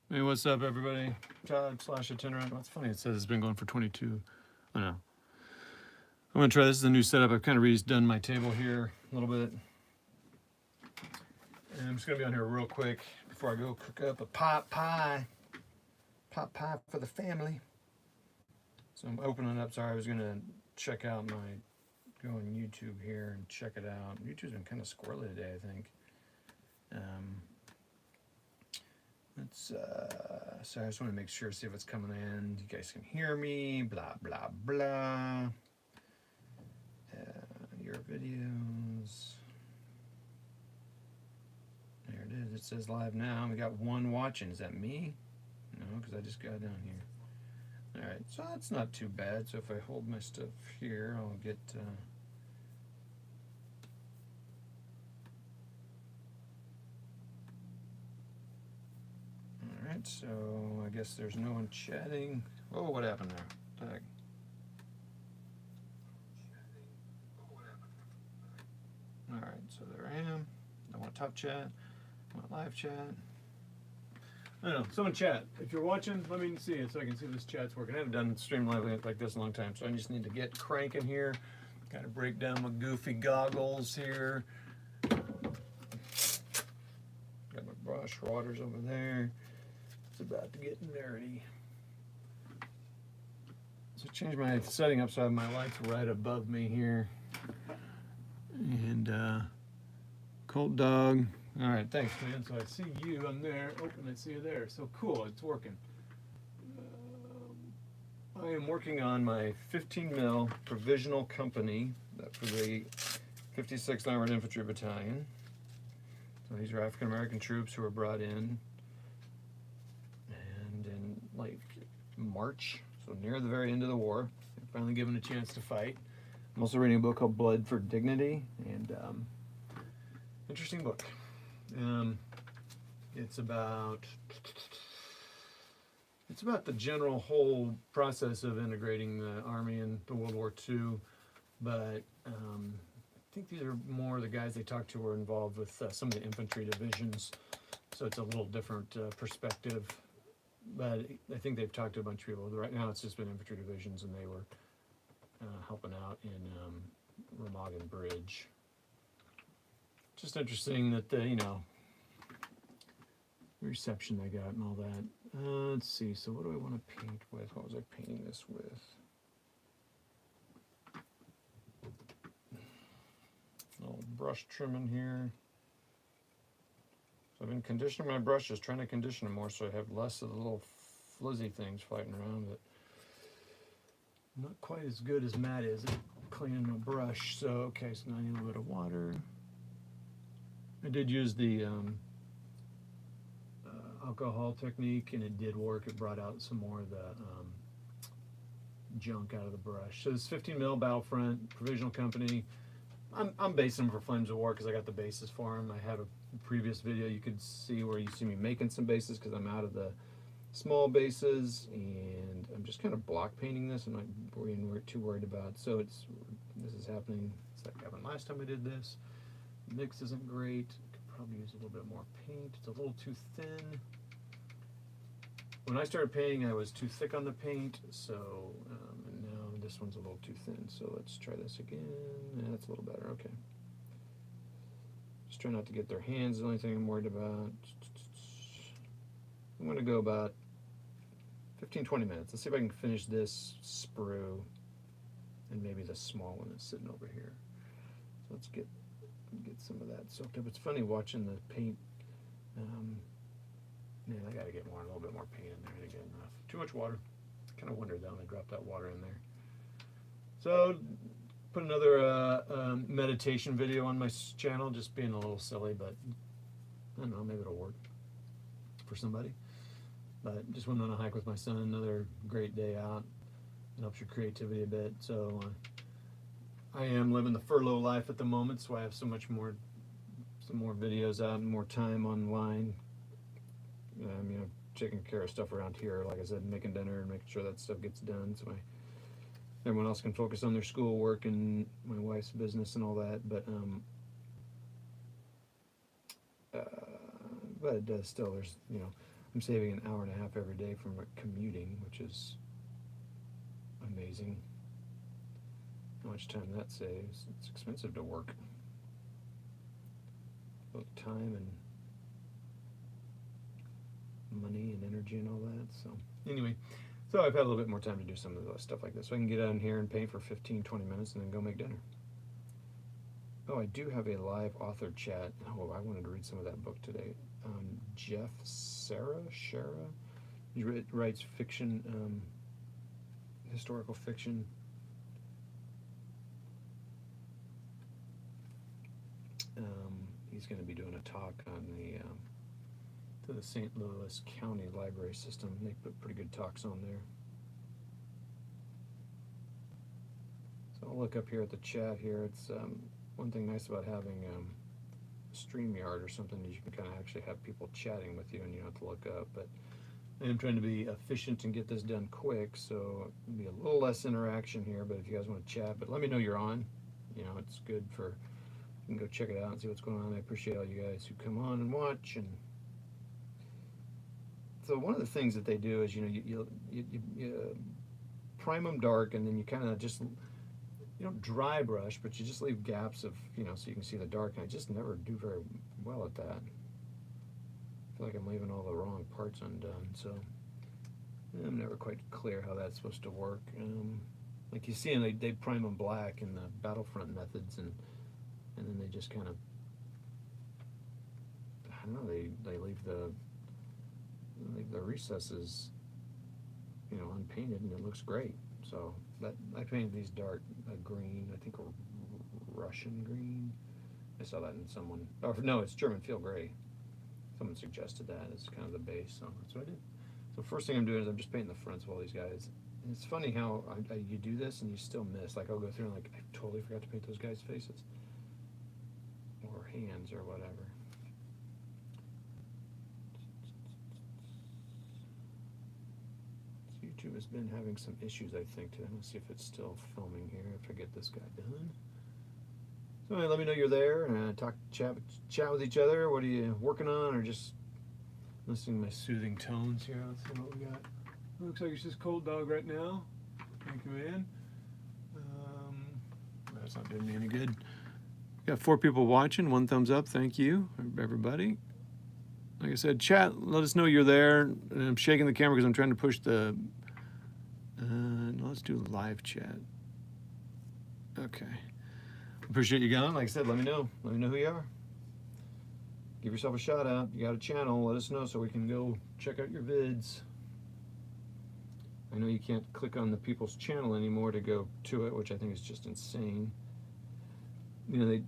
Hey, what's up, everybody? Todd / itinerant. What's funny, it says it's been going for 22. I know. I'm gonna try this is a new setup. I've kind of redone my table here a little bit. And I'm just gonna be on here real quick before I go cook up a pot pie. Pot pie for the family. So I'm opening up. Sorry, I was gonna check out go on YouTube here and check it out. YouTube's been kind of squirrely today, I think. So I just want to make sure, see if it's coming in. You guys can hear me, blah, blah, blah. Your videos. There it is. It says live now. We got one watching. Is that me? No, because I just got down here. All right, so that's not too bad. So if I hold my stuff here, I'll get... Alright, so I guess there's no one chatting. Oh, what happened there? Tag. Alright, so there I am. I want top chat. I want live chat. I don't know, someone chat. If you're watching, let me see it so I can see this chat's working. I haven't done stream live like this in a long time, so I just need to get cranking here. Kind of break down my goofy goggles here. Got my brush waters over there. It's about to get nerdy. So change my setting up so I have my lights right above me here. And Colt Dog. All right, thanks, man. So I see you. I'm there. Oh, and I see you there. So cool. It's working. I am working on my 15 mil provisional company for the 56th Armored Infantry Battalion. So these are African American troops who were brought in, and in like March, so near the very end of the war, they're finally given a chance to fight. I'm also reading a book called Blood for Dignity, and interesting book. It's about the general whole process of integrating the Army into World War II, but I think these are more the guys they talked to were involved with some of the infantry divisions, so it's a little different perspective. But I think they've talked to a bunch of people. Right now it's just been infantry divisions, and they were helping out in Remagen Bridge. Just interesting that the reception they got and all that. Let's see, so what do I want to paint with? What was I painting this with? Little brush trimming here. So I've been conditioning my brushes, trying to condition them more so I have less of the little flizzy things fighting around, but not quite as good as Matt is at cleaning my brush. So, okay, so now I need a little bit of water. I did use the alcohol technique, and it did work. It brought out some more of the junk out of the brush. So this 15 mil Battlefront Provisional Company. I'm basing them for Flames of War because I got the bases for them. I have a previous video you could see where you see me making some bases because I'm out of the small bases, and I'm just kind of block painting this. I'm not too worried about. So this is happening. It's like happened last time I did this. Mix isn't great. Could probably use a little bit more paint. It's a little too thin. When I started painting, I was too thick on the paint, so and now this one's a little too thin. So let's try this again. Yeah, that's a little better. Okay. Just try not to get their hands. The only thing I'm worried about. I'm going to go about 15-20 minutes. Let's see if I can finish this sprue and maybe the small one that's sitting over here. So let's get some of that soaked up. It's funny watching the paint. Man, I gotta get a little bit more paint in there to get enough. Too much water. Kind of wondered that when I dropped that water in there. So put another meditation video on my channel, just being a little silly, but I don't know, maybe it'll work for somebody. But just went on a hike with my son. Another great day out. It helps your creativity a bit. So I am living the furlough life at the moment, so I have some more videos out and more time online. Taking care of stuff around here, like I said, making dinner and making sure that stuff gets done, so everyone else can focus on their schoolwork and my wife's business and all that. But still, there's I'm saving an hour and a half every day from commuting, which is amazing. How much time that saves. It's expensive to work. Both time and money and energy and all that. So anyway, so I've had a little bit more time to do some of the stuff like this. So I can get out in here and paint for 15, 20 minutes and then go make dinner. Oh, I do have a live author chat. Oh, I wanted to read some of that book today. Jeff Shara, he writes fiction, historical fiction. He's going to be doing a talk on the St. Louis County Library System. They put pretty good talks on there. So I'll look up here at the chat here. It's one thing nice about having StreamYard or something is you can kind of actually have people chatting with you and you don't have to look up. But I am trying to be efficient and get this done quick, so it'll be a little less interaction here. But if you guys want to chat, but let me know you're on. You know, it's good for, you can go check it out and see what's going on. I appreciate all you guys who come on and watch. And so one of the things that they do is, you know, you prime them dark, and then you kind of just, you don't dry brush, but you just leave gaps of, you know, so you can see the dark. And I just never do very well at that. I feel like I'm leaving all the wrong parts undone, so I'm never quite clear how that's supposed to work. Like you see, and they prime them black in the Battlefront methods, and then they just kind of, I don't know, they leave the recesses, you know, unpainted, and it looks great. So that I painted these dark green, I think Russian green. I saw that in someone, or no, it's German field gray. Someone suggested that as kind of the base, so that's what I did. So first thing I'm doing is I'm just painting the fronts of all these guys. And it's funny how you do this and you still miss. Like I'll go through and like, I totally forgot to paint those guys' faces. Or hands or whatever. So YouTube has been having some issues, I think, today. Let's see if it's still filming here if I get this guy done. So anyway, let me know you're there and chat with each other. What are you working on, or just listening to my soothing tones here? Let's see what we got. Looks like it's just Cold Dog right now. Thank you, man. That's not doing me any good. Got 4 people watching. 1 thumbs up. Thank you, everybody. Like I said, chat. Let us know you're there. And I'm shaking the camera because I'm trying to push the. Let's do live chat. Okay. Appreciate you going. Like I said, let me know. Let me know who you are. Give yourself a shout out. You got a channel. Let us know so we can go check out your vids. I know you can't click on the people's channel anymore to go to it, which I think is just insane. You know,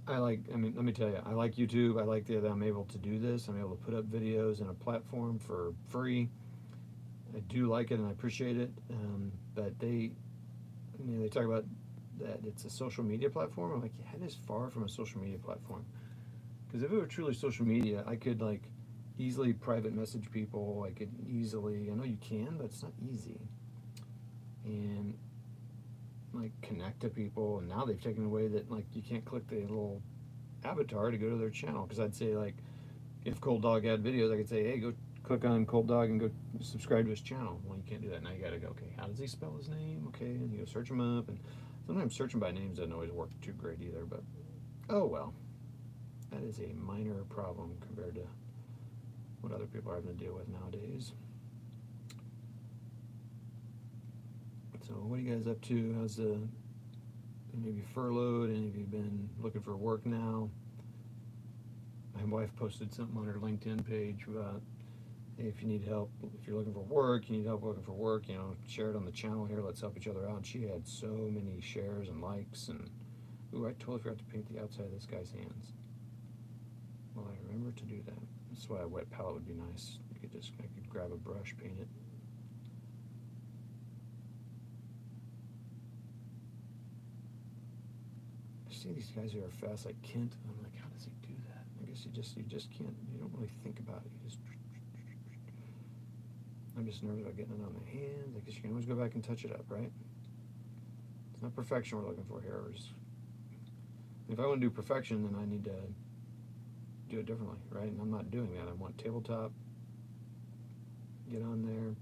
I mean, let me tell you, I like YouTube. I like that I'm able to do this. I'm able to put up videos in a platform for free. I do like it and I appreciate it. But they talk about that it's a social media platform. I'm like, yeah, it is far from a social media platform. Because if it were truly social media, I could like easily private message people. I could easily, I know you can, but it's not easy. And like connect to people. And now they've taken away that like you can't click the little avatar to go to their channel. Because I'd say like, if Cold Dog had videos, I could say, hey, go click on Cold Dog and go subscribe to his channel. Well, you can't do that. Now you got to go, okay, how does he spell his name? Okay, and you go search him up. And sometimes searching by names doesn't always work too great either, but oh well. That is a minor problem compared to what other people are having to deal with nowadays. So what are you guys up to? How's the, maybe furloughed? Any of you been looking for work now? My wife posted something on her LinkedIn page about, hey, if you need help, if you're looking for work, you need help looking for work, you know, share it on the channel here, let's help each other out. And she had so many shares and likes, and ooh, I totally forgot to paint the outside of this guy's hands. Well, I remember to do that. That's why a wet palette would be nice. I could grab a brush, paint it. I see these guys who are fast like Kent, and I'm like, how does he do that? I guess you just can't, you don't really think about it. You just, I'm just nervous about getting it on my hands. I guess you can always go back and touch it up, right? It's not perfection we're looking for here. If I want to do perfection, then I need to do it differently, right? And I'm not doing that. I want tabletop Get on there,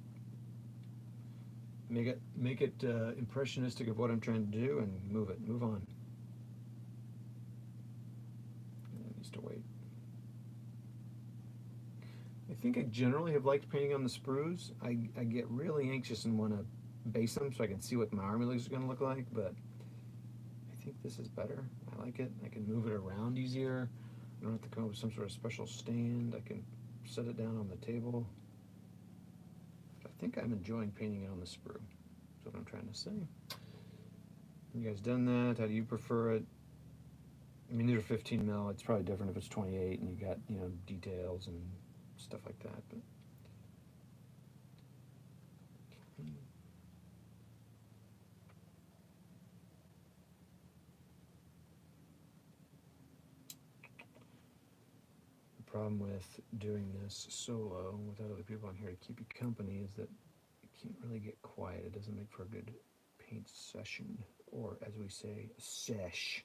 make it impressionistic of what I'm trying to do, and move on. It needs to wait. I think I generally have liked painting on the sprues. I get really anxious and want to base them so I can see what my army legs are going to look like, but I think this is better. I like it. I can move it around easier. I don't have to come up with some sort of special stand. I can set it down on the table. I think I'm enjoying painting it on the sprue. That's what I'm trying to say. You guys done that? How do you prefer it? I mean, these are 15 mil. It's probably different if it's 28 and you got, details and stuff like that. But the problem with doing this solo without other people on here to keep you company is that you can't really get quiet. It doesn't make for a good paint session, or as we say, sesh.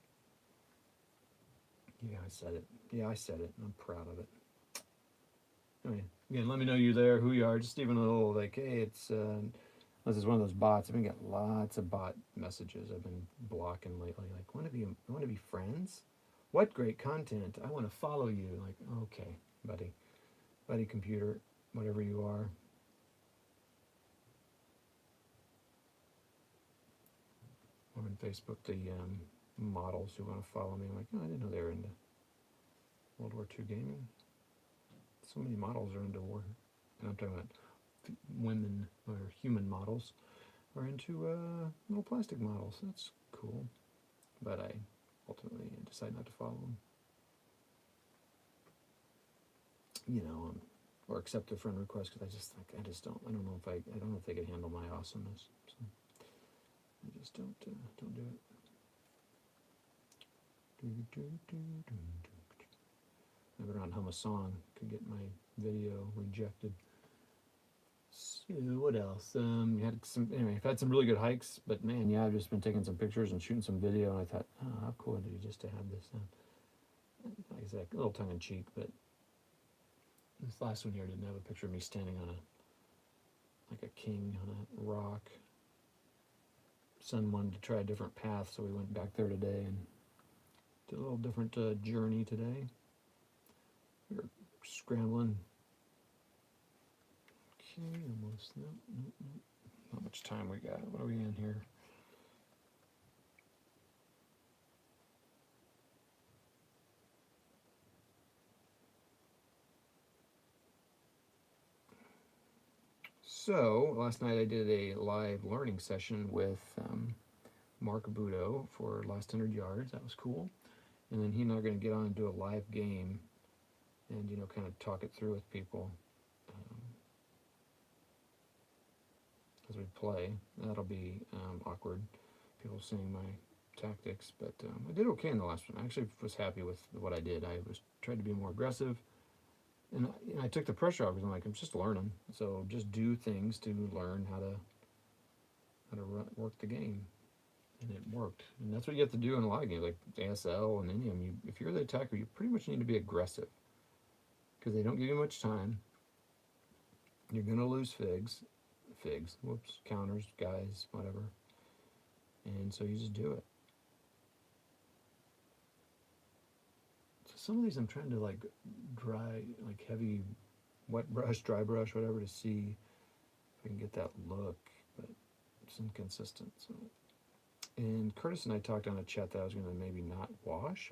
Yeah, I said it. Yeah, I said it. I'm proud of it. Anyway, again, let me know you're there, who you are. Just even a little like, hey, it's unless it's one of those bots. I've been getting lots of bot messages. I've been blocking lately. Like, want to be friends? What great content! I want to follow you. Like, okay, buddy, computer, whatever you are. Or on Facebook, the models who want to follow me. I'm like, oh, I didn't know they were into World War II gaming. So many models are into war, and I'm talking about women or human models are into little plastic models. That's cool, but I ultimately decide not to follow them. Or accept a friend request because I don't know if they can handle my awesomeness. So I just don't do it. I better not hum a song. Could get my video rejected. So what else? I've had some really good hikes, but man, yeah, I've just been taking some pictures and shooting some video, and I thought, oh, how cool would it be just to have this? Like I said, a little tongue in cheek, but this last one here didn't have a picture of me standing on like a king on a rock. Son wanted to try a different path, so we went back there today and did a little different journey today. We were scrambling. Okay, almost. No. Not much time we got. What are we in here? So, last night I did a live learning session with Mark Budo for Last 100 Yards. That was cool. And then he and I are going to get on and do a live game and, kind of talk it through with people as we play. That'll be awkward, people seeing my tactics, but I did okay in the last one. I actually was happy with what I did. I tried to be more aggressive, and I took the pressure off because I'm just learning. So just do things to learn how to work the game, and it worked. And that's what you have to do in a lot of games, like ASL and any of them. If you're the attacker, you pretty much need to be aggressive because they don't give you much time. You're gonna lose counters, guys, whatever. And so you just do it. So some of these I'm trying to dry, heavy, wet brush, dry brush, whatever, to see if I can get that look, but it's inconsistent. So. And Curtis and I talked on a chat that I was going to maybe not wash.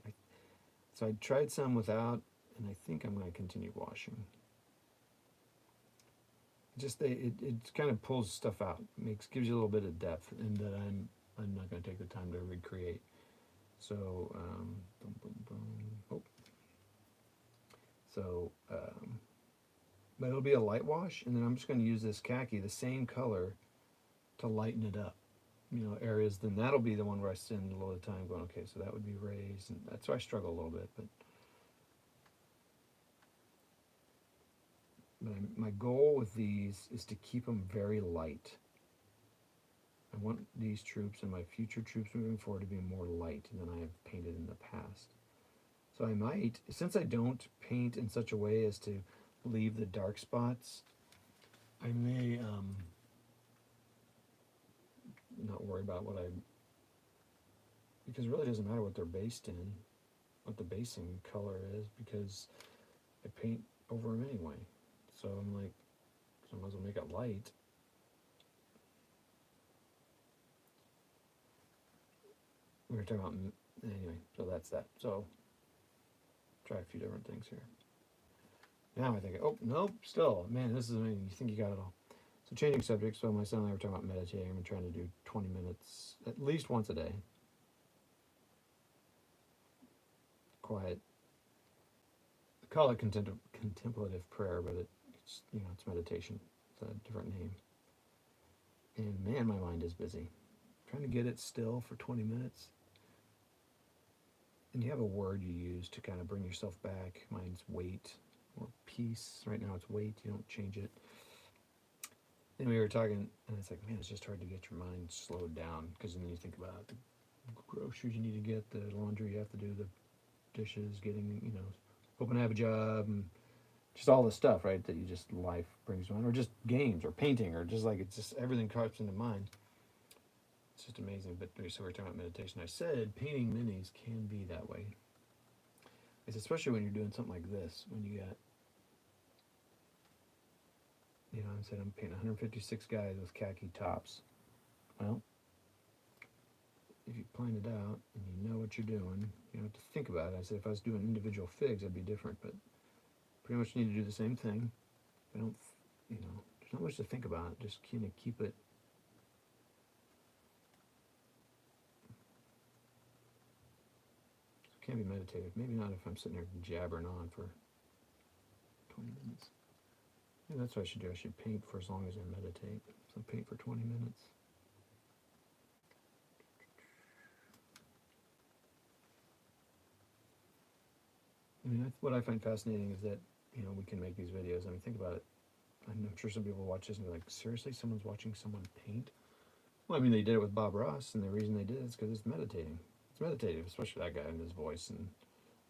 So I tried some without, and I think I'm going to continue washing. It kind of pulls stuff out, gives you a little bit of depth, and that I'm not going to take the time to recreate. So but it'll be a light wash, and then I'm just going to use this khaki, the same color, to lighten it up. Areas. Then that'll be the one where I spend a little time going, okay, so that would be raised, and that's why I struggle a little bit, but. My goal with these is to keep them very light. I want these troops and my future troops moving forward to be more light than I have painted in the past. So I might, since I don't paint in such a way as to leave the dark spots, I may not worry about what I, because it really doesn't matter what they're based in, what the basing color is, because I paint over them anyway. So I'm like, so I might as well make it light. We were talking about, anyway, so that's that. So try a few different things here. Now I think, oh, nope, still, man, this is amazing. You think you got it all. So changing subjects, so my son and I were talking about meditating. I'm trying to do 20 minutes, at least once a day. Quiet. I call it contemplative prayer, but it's, you know, it's meditation. It's a different name. And man, my mind is busy. Trying to get it still for 20 minutes. And you have a word you use to kind of bring yourself back. Mine's wait or peace. Right now it's wait. You don't change it. Then we were talking, and it's like, man, it's just hard to get your mind slowed down, because then you think about the groceries you need to get, the laundry you have to do, the dishes, getting, you know, hoping to have a job, and just all the stuff, right, that you just, life brings to mind, or just games, or painting, or just like, it's just, everything comes into mind. It's just amazing. But so we were talking about meditation. I said painting minis can be that way. It's especially when you're doing something like this, when you got, you know, I said I'm painting 156 guys with khaki tops. Well, if you plan it out and you know what you're doing, you don't have to think about it. I said if I was doing individual figs, that'd be different, but pretty much need to do the same thing. I don't, you know, there's not much to think about. Just kind of keep it. It can't be meditative. Maybe not if I'm sitting there jabbering on for 20 minutes. Maybe that's what I should do. I should paint for as long as I meditate. So paint for 20 minutes. I mean, what I find fascinating is that, you know, we can make these videos. I mean, think about it. I'm sure some people watch this and be like, seriously, someone's watching someone paint? Well, I mean, they did it with Bob Ross, and the reason they did it is because it's meditating. It's meditative, especially that guy and his voice, and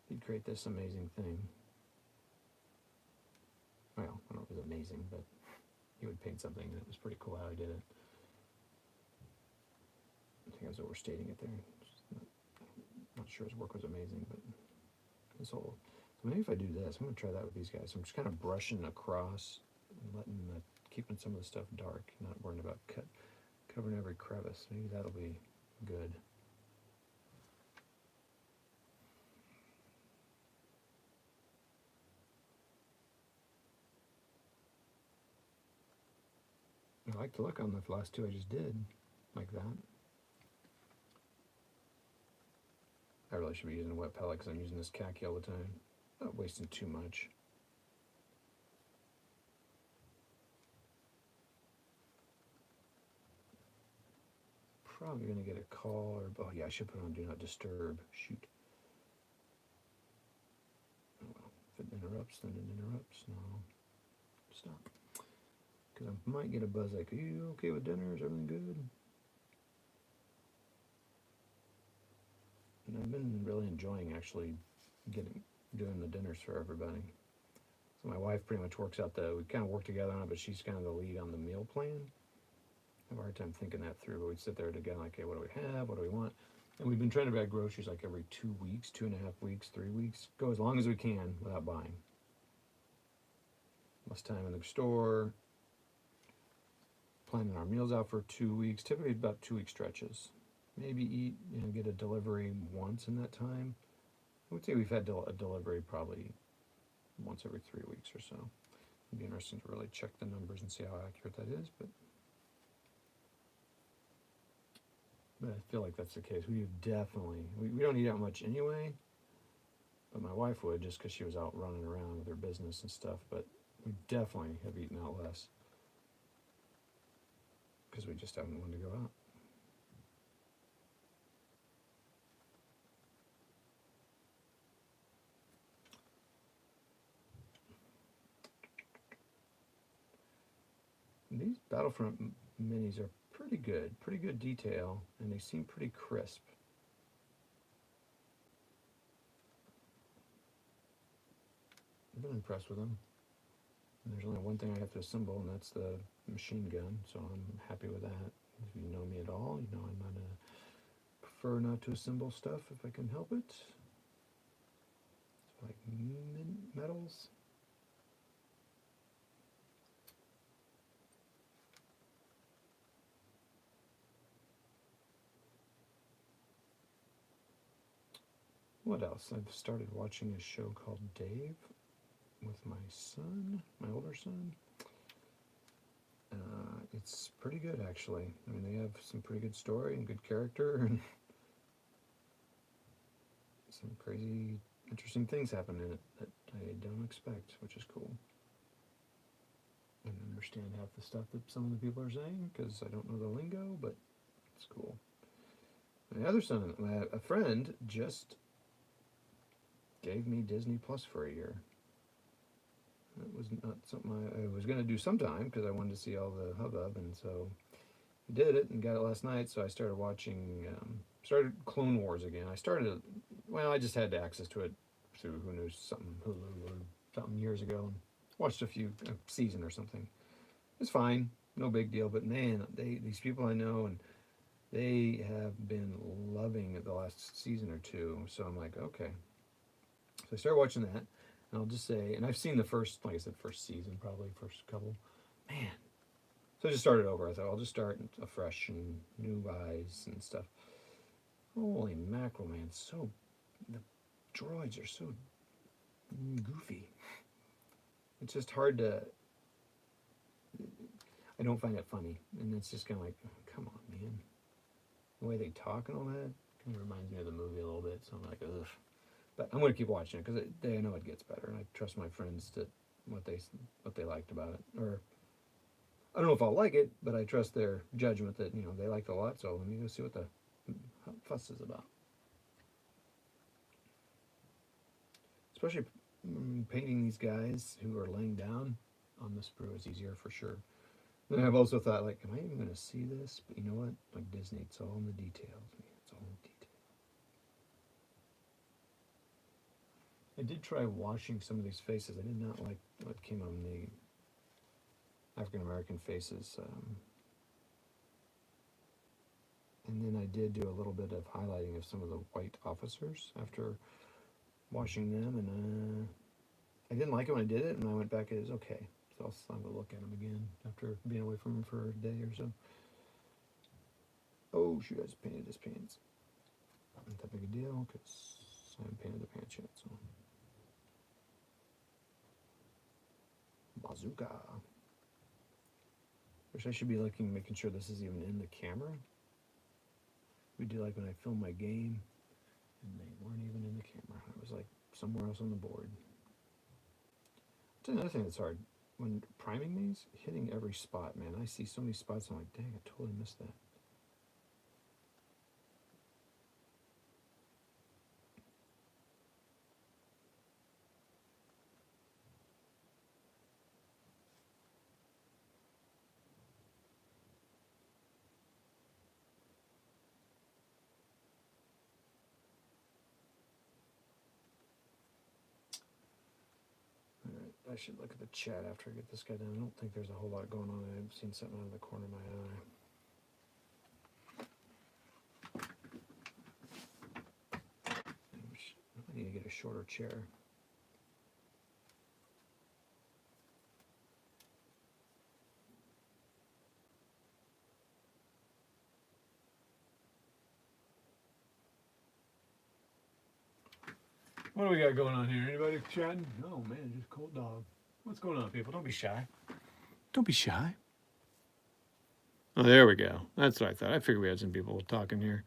he'd create this amazing thing. Well, I don't know if it was amazing, but he would paint something, and it was pretty cool how he did it. I think I was overstating it there. Not sure his work was amazing, but his whole. So maybe if I do this, I'm going to try that with these guys. So I'm just kind of brushing across and letting keeping some of the stuff dark, not worrying about covering every crevice. Maybe that'll be good. I like the look on the last two I just did, like that. I really should be using a wet palette because I'm using this khaki all the time. Not wasting too much. Probably going to get a call, or, oh yeah, I should put on Do Not Disturb. Shoot. Oh well, if it interrupts, then it interrupts. No, stop. Because I might get a buzz like, are you okay with dinner? Is everything good? And I've been really enjoying actually doing the dinners for everybody. So my wife pretty much works out we kind of work together on it, but she's kind of the lead on the meal plan. I have a hard time thinking that through, but we'd sit there together like, okay, what do we have? What do we want? And we've been trying to buy groceries like every 2 weeks, 2.5 weeks, 3 weeks. Go as long as we can without buying. Less time in the store. Planning our meals out for 2 weeks, typically about 2 week stretches. Maybe eat and get a delivery once in that time. I would say we've had a delivery probably once every 3 weeks or so. It'd be interesting to really check the numbers and see how accurate that is, but I feel like that's the case. We definitely, we don't eat out much anyway, but my wife would just because she was out running around with her business and stuff, but we definitely have eaten out less because we just haven't wanted to go out. These Battlefront minis are pretty good detail, and they seem pretty crisp. I've been impressed with them. And there's only one thing I have to assemble, and that's the machine gun, so I'm happy with that. If you know me at all, you know I'm not prefer not to assemble stuff if I can help it. So like metals. What else? I've started watching a show called Dave with my son, my older son. It's pretty good, actually. I mean, they have some pretty good story and good character, and some crazy, interesting things happen in it that I don't expect, which is cool. I don't understand half the stuff that some of the people are saying because I don't know the lingo, but it's cool. My other son, a friend, just gave me Disney Plus for a year. That was not something I was going to do sometime because I wanted to see all the hubbub, and so he did it and got it last night. So I started watching, started Clone Wars again. I just had access to it through who knows something Hulu or something years ago, and watched a season or something. It's fine, no big deal. But man, these people I know, and they have been loving it the last season or two. So I'm like, okay. So I started watching that. And I'll just say, and I've seen the first, like I said, first season, probably first couple. Man. So I just started over. I thought I'll just start afresh and new eyes and stuff. Holy mackerel, man. The droids are so goofy. It's just hard to, I don't find it funny. And it's just kind of like, oh, come on, man. The way they talk and all that kind of reminds me of the movie a little bit. So I'm like, ugh. But I'm going to keep watching it because I know it gets better, and I trust my friends to what they liked about it. Or I don't know if I'll like it, but I trust their judgment that they liked it a lot. So let me go see what the fuss is about. Especially painting these guys who are laying down on the sprue is easier for sure. And I've also thought, like, am I even going to see this? But you know what? Like Disney, it's all in the details. It's all in the details. I did try washing some of these faces. I did not like what came on the African American faces. And then I did do a little bit of highlighting of some of the white officers after washing them. And I didn't like it when I did it, and I went back and it was okay. So I'll have a look at them again after being away from them for a day or so. Oh, shoot, I just painted his pants. Not that big a deal because I haven't painted the pants yet. So. Bazooka. Wish I should be making sure this is even in the camera. We do like when I film my game, and they weren't even in the camera. I was like somewhere else on the board. That's another thing that's hard. When priming these, hitting every spot, man. I see so many spots, I'm like, dang, I totally missed that. I should look at the chat after I get this guy done. I don't think there's a whole lot going on. I've seen something out of the corner of my eye. I need to get a shorter chair. What do we got going on here? Anybody chatting? Oh man, just cold dog. What's going on, people? Don't be shy. Don't be shy. Oh, there we go. That's what I thought. I figured we had some people talking here.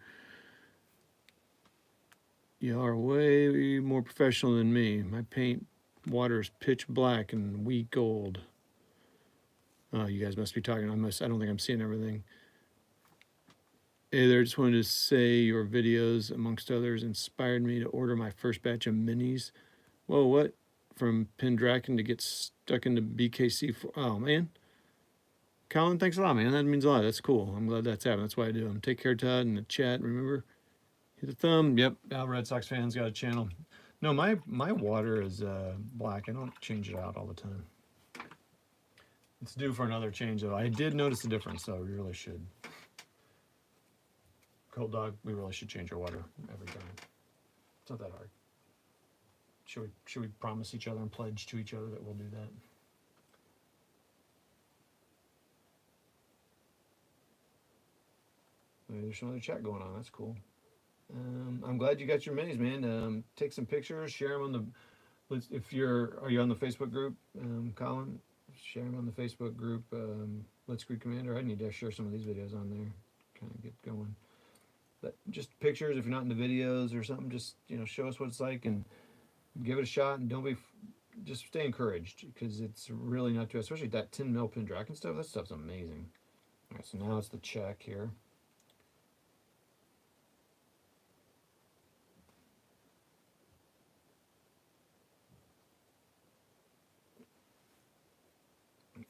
You are way more professional than me. My paint water is pitch black and wheat gold. Oh, you guys must be talking. I don't think I'm seeing everything. Hey there, just wanted to say your videos, amongst others, inspired me to order my first batch of minis. Whoa, what? From Pendraken to get stuck into BKC. Oh, man. Colin, thanks a lot, man. That means a lot. That's cool. I'm glad that's happening. That's why I do them. Take care, Todd, in the chat. Remember, hit the thumb. Yep, Red Sox fans got a channel. No, my water is black. I don't change it out all the time. It's due for another change though. I did notice a difference, so we really should. Cold Dog, we really should change our water every time. It's not that hard. Should we promise each other and pledge to each other that we'll do that? There's some other chat going on. That's cool. I'm glad you got your minis, man. Take some pictures, share them on the. If are you on the Facebook group, Colin? Share them on the Facebook group. Blitzkrieg Commander. I need to share some of these videos on there. Kind of get going. But just pictures. If you're not into videos or something, just show us what it's like and give it a shot. And don't be. Just stay encouraged because it's really not too. Especially that 10 mil Pendragon stuff. That stuff's amazing. All right, so now it's the check here.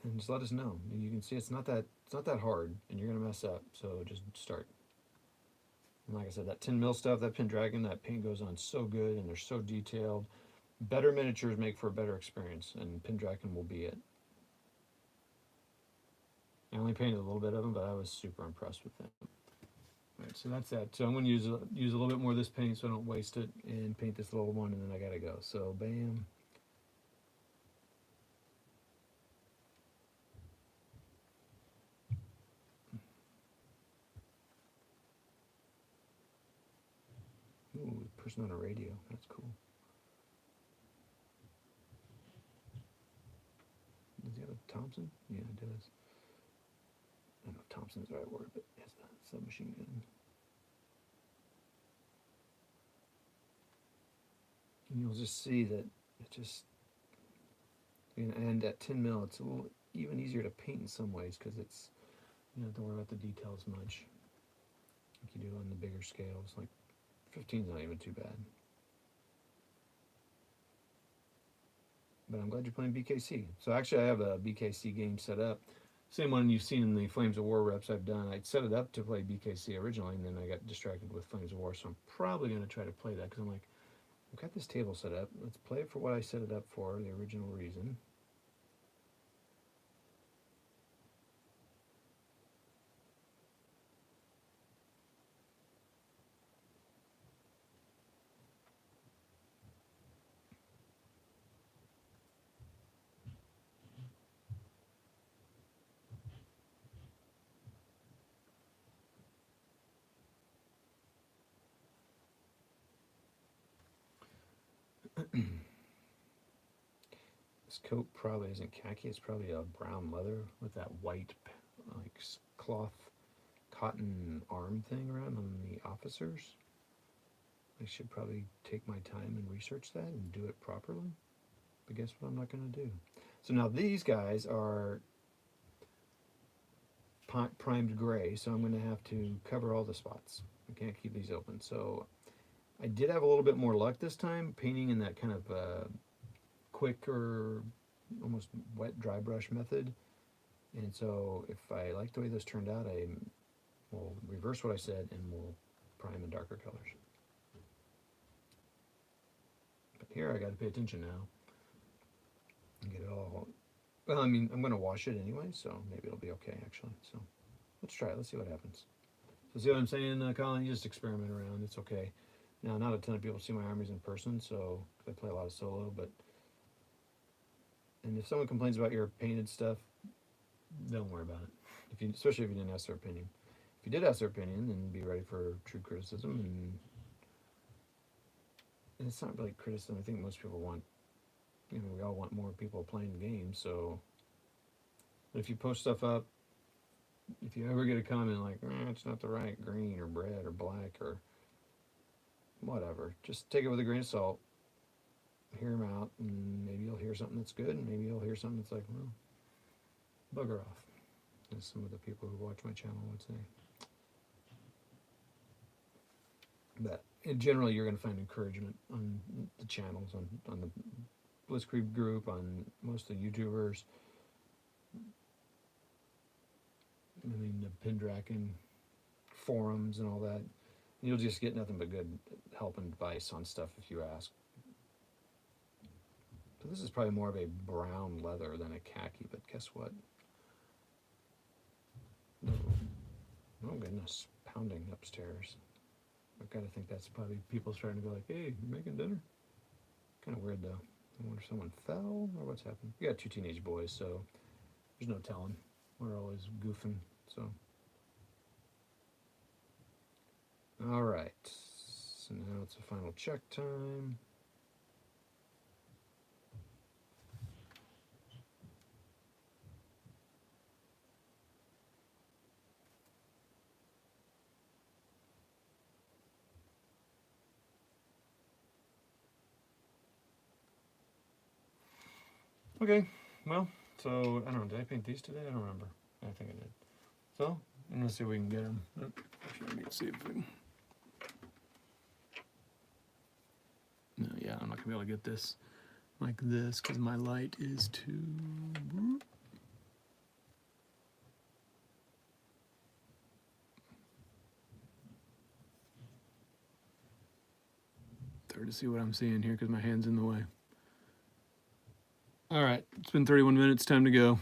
And just let us know. You can see it's not that hard, and you're gonna mess up. So just start. And like I said, that 10 mil stuff, that Pendragon, that paint goes on so good, and they're so detailed. Better miniatures make for a better experience, and Pendragon will be it. I only painted a little bit of them, but I was super impressed with them. All right, so that's that. So I'm gonna use a little bit more of this paint so I don't waste it, and paint this little one, and then I gotta go. So bam. Ooh, person on a radio. That's cool. Does he have a Thompson? Yeah, it does. I don't know if Thompson's the right word, but it's a submachine gun. And you'll just see that it just, and at 10 mil, it's a little even easier to paint in some ways because it's, you don't have to worry about the details much like you do on the bigger scales. Like 15 is not even too bad. But I'm glad you're playing BKC. So actually I have a BKC game set up. Same one you've seen in the Flames of War reps I've done. I set it up to play BKC originally, and then I got distracted with Flames of War, so I'm probably going to try to play that, because I'm like, I've got this table set up. Let's play it for what I set it up for, the original reason. This coat probably isn't khaki. It's probably a brown leather with that white, like, cloth cotton arm thing around on the officers. I should probably take my time and research that and do it properly. But guess what I'm not going to do? So now these guys are primed gray, so I'm going to have to cover all the spots. I can't keep these open. So I did have a little bit more luck this time, painting in that kind of quicker, almost wet dry brush method. And so if I like the way this turned out, I will reverse what I said and we'll prime in darker colors. But here I got to pay attention now and get it all. Well, I mean, I'm going to wash it anyway, so maybe it'll be okay actually. So let's try it. Let's see what happens. So see what I'm saying, Colin? You just experiment around. It's okay. Now, not a ton of people see my armies in person, so I play a lot of solo, but. And if someone complains about your painted stuff, don't worry about it. Especially if you didn't ask their opinion. If you did ask their opinion, then be ready for true criticism. And it's not really criticism. I think most people want, we all want more people playing the game. So if you post stuff up, if you ever get a comment like, it's not the right green or red or black or whatever, just take it with a grain of salt. Hear them out, and maybe you'll hear something that's good, and maybe you'll hear something that's like, well, bugger off, as some of the people who watch my channel would say. But in general, you're going to find encouragement on the channels, on the Blitzkrieg group, on most of the YouTubers. I mean, the Pendragon forums and all that. You'll just get nothing but good help and advice on stuff if you ask. So this is probably more of a brown leather than a khaki, but guess what? No. Oh goodness, pounding upstairs. I've got to think that's probably people starting to go like, hey, you making dinner? Kind of weird though. I wonder if someone fell or what's happened. We got 2 teenage boys, so there's no telling. We're always goofing, so. All right, so now it's a final check time. Okay, well, so I don't know. Did I paint these today? I don't remember. I think I did. So I'm gonna see if we can get them. Actually, let me see if we can. No, yeah, I'm not gonna be able to get this like this because my light is too. It's hard to see what I'm seeing here because my hand's in the way. All right, it's been 31 minutes. Time to go.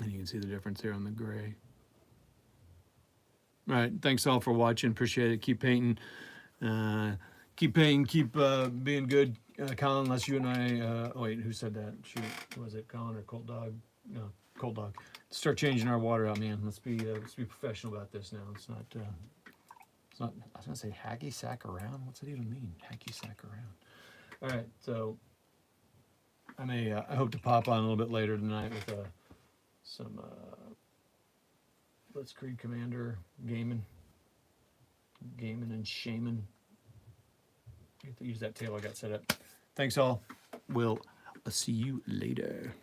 And you can see the difference here on the gray. All right, thanks all for watching. Appreciate it. Keep painting. Keep painting. Keep being good. Colin, unless you and I, wait, who said that? Shoot, was it Colin or Colt Dog? No, Colt Dog. Start changing our water out, man. Let's be professional about this now. It's not, I was gonna say hacky sack around. What's it even mean? Hacky sack around. All right, so I hope to pop on a little bit later tonight with some Blitzkrieg Commander gaming and shaming. I have to use that tail I got set up. Thanks all. We'll see you later.